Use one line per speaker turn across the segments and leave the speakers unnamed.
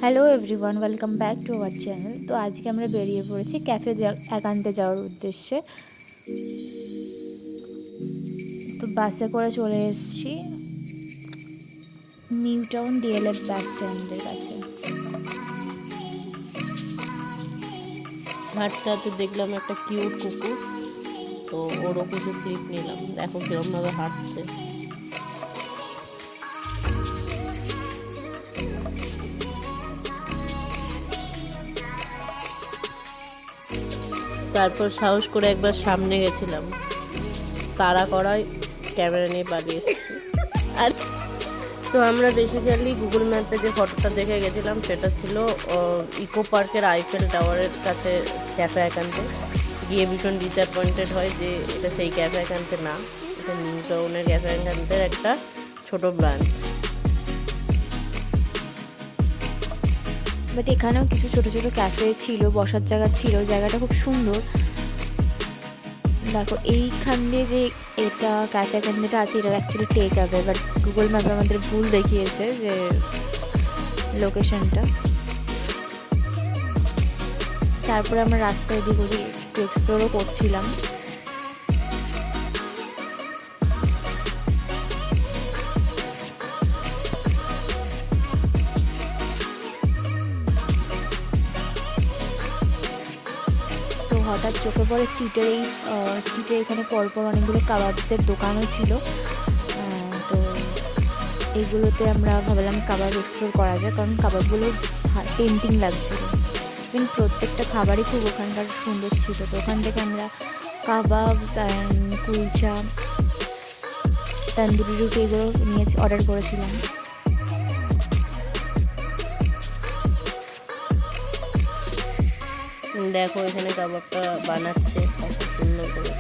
Hello everyone, welcome back to our channel. তো আজকে আমরা বেরিয়ে পড়েছি ক্যাফে একান্তে যাওয়ার উদ্দেশ্যে। তো বাসে করে চলে এসেছি নিউ টাউন ডিএলএফ বাস স্ট্যান্ডের কাছে।
হাঁটতে হাঁটতে দেখলাম একটা কিউট কুকুর, তো ওরও কিছু ক্লিপ নিলাম। দেখো কিরম ভাবে হাঁটছে। তারপর সাহস করে একবার সামনে গেছিলাম, তাড়া করায় ক্যামেরা নিয়ে পালিয়ে এসেছি। আর তো আমরা বেসিক্যালি গুগল ম্যাপে যে ফটোটা দেখে গেছিলাম সেটা ছিল ইকো পার্কের আইফেল টাওয়ারের কাছে ক্যাফে একান্তে। গিয়ে ভীষণ ডিসঅ্যাপয়েন্টেড হয় যে এটা সেই ক্যাফে একান্তে না, এটা নিউ টাউনের ক্যাফে একান্তের একটা ছোট ব্রাঞ্চ।
বাট এখানেও কিছু ছোট ছোট ক্যাফে ছিল, বসার জায়গা ছিল, জায়গাটা খুব সুন্দর। দেখো এইখান দিয়ে যে এটা ক্যাফে একান্তেটা আছে, এটা actually take away, but Google ম্যাপে আমাদের ভুল দেখিয়েছে যে লোকেশনটা। তারপরে আমরা রাস্তায় এদিক ওদিক একটু এক্সপ্লোরও করছিলাম। তো হঠাৎ চোখে পড়ে স্ট্রিটের এখানে পরপর অনেকগুলো কাবাবসের দোকানও ছিল। তো এইগুলোতে আমরা ভাবলাম কাবাব এক্সপ্লোর করা যায়, কারণ কাবাবগুলো টেম্পটিং লাগছিল। ইভেন প্রত্যেকটা খাবারই খুব ওখানকার সুন্দর ছিল। তো ওখান থেকে আমরা কাবাবস অ্যান্ড কুলচা, তন্দুরি রুটি এগুলো অর্ডার করেছিলাম।
দেখো এখানে কাবাবটা বানাচ্ছে কত সুন্দর করে।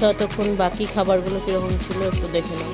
ততক্ষণ বাকি খাবারগুলো কীরকম ছিল একটু দেখে নাও।